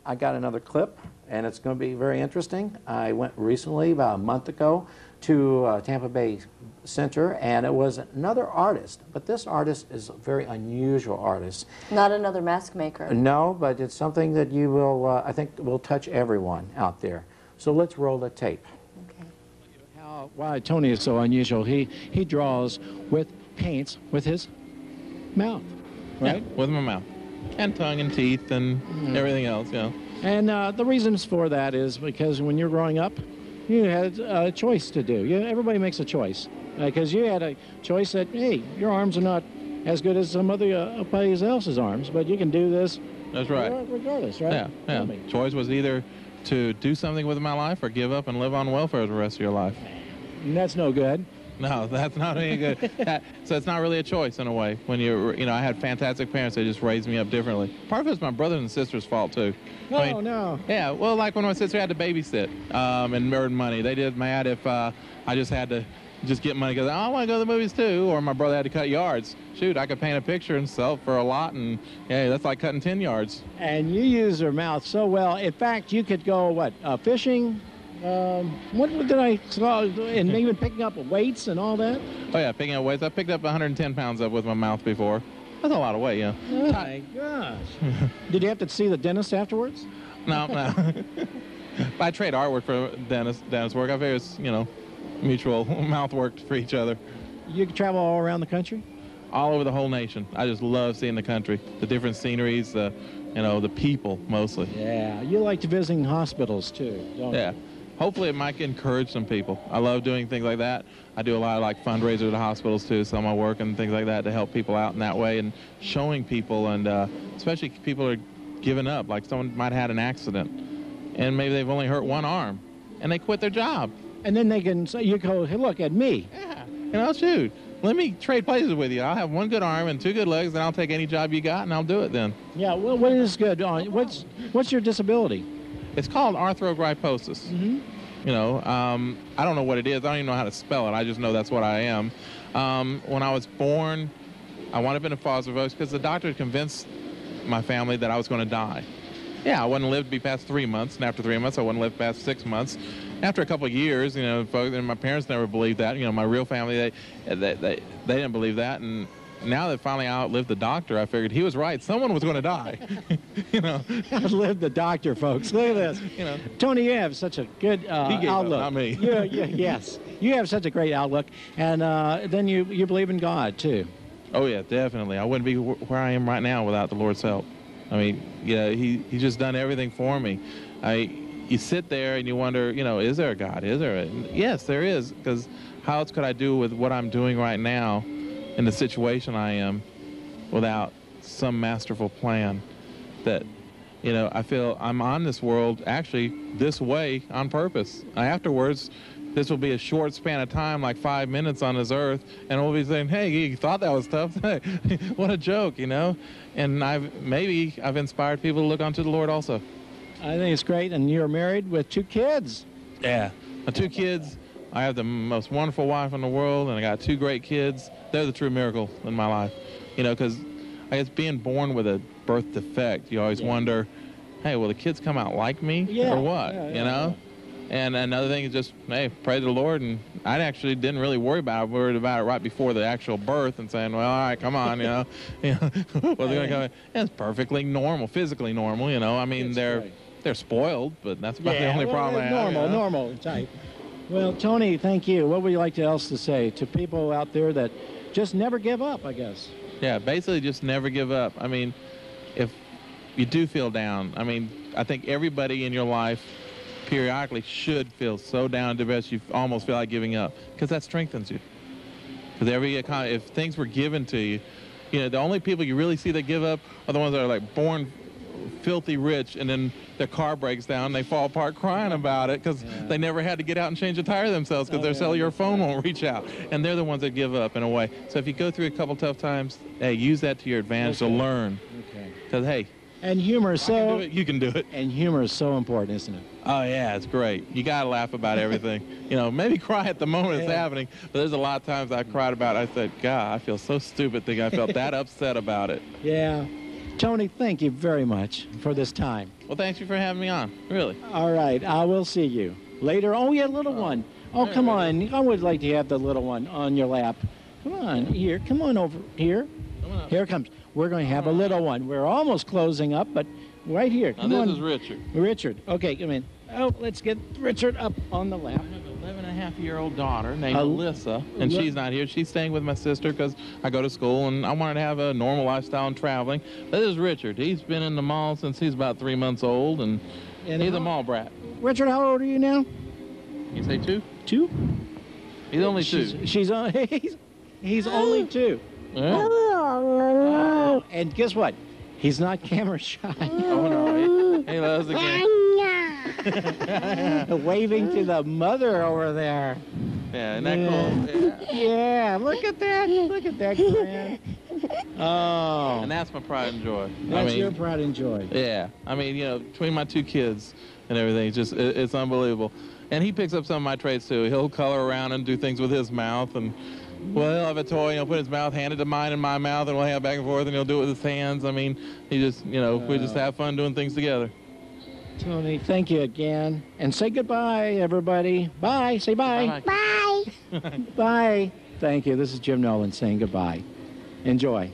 I got another clip, and it's going to be very interesting. I went recently, about a month ago, to Tampa Bay Center, and it was another artist, but this artist is a very unusual artist. Not another mask maker. No, but it's something that you will, I think, will touch everyone out there. So let's roll the tape. Okay. Why Tony is so unusual, he draws with paints with his mouth, right? Yeah, with my mouth. And tongue and teeth and everything else, you know. And the reasons for that is because when you're growing up, you had a choice to do. Everybody makes a choice. Because you had a choice that, hey, your arms are not as good as some other else's arms, but you can do this. That's right. Regardless, right? Yeah. Choice was either to do something with my life or give up and live on welfare the rest of your life. And that's no good. No, that's not any good. So it's not really a choice in a way. When I had fantastic parents. They just raised me up differently. Part of it's my brother and sister's fault too. No. Yeah, well, like when my sister had to babysit and earn money, they did mad if I just had to get money because I want to go to the movies too, or my brother had to cut yards. Shoot, I could paint a picture and sell it for a lot, and yeah, that's like cutting 10 yards. And you use your mouth so well. In fact, you could go fishing. What did I saw? And even picking up weights and all that. Oh yeah, picking up weights. I picked up 110 pounds up with my mouth before. That's a lot of weight, yeah. Oh my gosh! Did you have to see the dentist afterwards? No. I trade artwork for dentist work. I figure it's mutual mouth work for each other. You can travel all around the country? All over the whole nation. I just love seeing the country, the different sceneries, the people mostly. Yeah, you like to visiting hospitals too, don't you? Yeah. Hopefully it might encourage some people. I love doing things like that. I do a lot of fundraisers at hospitals too, some of my work and things like that to help people out in that way and showing people, and especially people are giving up. Like someone might have had an accident and maybe they've only hurt one arm and they quit their job. And then they can say, you go, hey, look at me. Yeah, shoot, let me trade places with you. I'll have one good arm and 2 good legs, and I'll take any job you got and I'll do it then. Yeah, well, what is good? What's your disability? It's called arthrogryposis. Mm-hmm. I don't know what it is. I don't even know how to spell it. I just know that's what I am. When I was born, I wound up in a foster home because the doctor had convinced my family that I was going to die. Yeah, I wouldn't live to be past 3 months, and after 3 months, I wouldn't live past 6 months. After a couple of years, folks, and my parents never believed that. My real family, they didn't believe that, and now that finally I outlived the doctor, I figured he was right. Someone was going to die. Outlived the doctor, folks. Look at this. Tony, you have such a good outlook. Up, not me. Yes, you have such a great outlook, and then you believe in God too. Oh yeah, definitely. I wouldn't be where I am right now without the Lord's help. I mean, yeah, He's just done everything for me. You sit there and you wonder, is there a God? Is there? Yes, there is. Because how else could I do with what I'm doing right now, in the situation I am, without some masterful plan that, I feel I'm on this world actually this way on purpose. Afterwards, this will be a short span of time, like 5 minutes on this earth, and we'll be saying, hey, you thought that was tough? What a joke, And I've inspired people to look unto the Lord also. I think it's great, and you're married with 2 kids. Yeah, 2 kids. I have the most wonderful wife in the world, and I got 2 great kids. They're the true miracle in my life. Because I guess being born with a birth defect, you always wonder, hey, will the kids come out like me or what? And another thing is just, hey, pray to the Lord. And I actually didn't really worry about it. I worried about it right before the actual birth and saying, well, all right, come on, what's going to come in? It's perfectly normal, physically normal, I mean, they're spoiled, but that's about the only problem I have. Normal type. Well, Tony, thank you. What would you like else to say to people out there that just never give up, I guess? Yeah, basically just never give up. I mean, if you do feel down, I think everybody in your life periodically should feel so down to best you almost feel like giving up, because that strengthens you. Because if things were given to you, the only people you really see that give up are the ones that are born filthy rich, and then their car breaks down and they fall apart crying about it because they never had to get out and change a tire themselves because their cellular phone won't reach out, and they're the ones that give up in a way. So if you go through a couple tough times, hey, use that to your advantage to learn, because hey, and humor is so you can do it. And humor is so important, isn't it? Oh yeah, it's great. You gotta laugh about everything. Maybe cry at the moment it's happening, but there's a lot of times I cried about it. I said, God, I feel so stupid thinking I felt that upset about it. Yeah. Tony, thank you very much for this time. Well, thank you for having me on. Really. All right, I will see you later. Oh, yeah, little one. Oh, come on. I would like to have the little one on your lap. Come on, here. Come on over here. Here it comes. We're going to have a little one. We're almost closing up, but right here. Come on. This is Richard. Richard. Okay, come in. Oh, let's get Richard up on the lap. I have an 11-and-a-half-year-old daughter named Alyssa, and she's not here. She's staying with my sister because I go to school, and I wanted to have a normal lifestyle and traveling. This is Richard. He's been in the mall since he's about 3 months old, and he's a mall brat. Richard, how old are you now? You say 2? 2? He's only 2. He's only 2. Yeah. Oh, and guess what? He's not camera shy. Oh, no. He loves the game. Waving to the mother over there. Yeah, isn't that cool? Yeah, look at that. Look at that, Grant. Oh. And that's my pride and joy. That's your pride and joy. Yeah. I mean, between my 2 kids and everything, it's unbelievable. And he picks up some of my traits, too. He'll color around and do things with his mouth. And, well, he'll have a toy, and he'll put his mouth, hand it to mine in my mouth, and we'll have back and forth, and he'll do it with his hands. I mean, he just, we just have fun doing things together. Tony, thank you again. And say goodbye, everybody. Bye. Say bye. Bye. Bye. Thank you. This is Jim Nolan saying goodbye. Enjoy.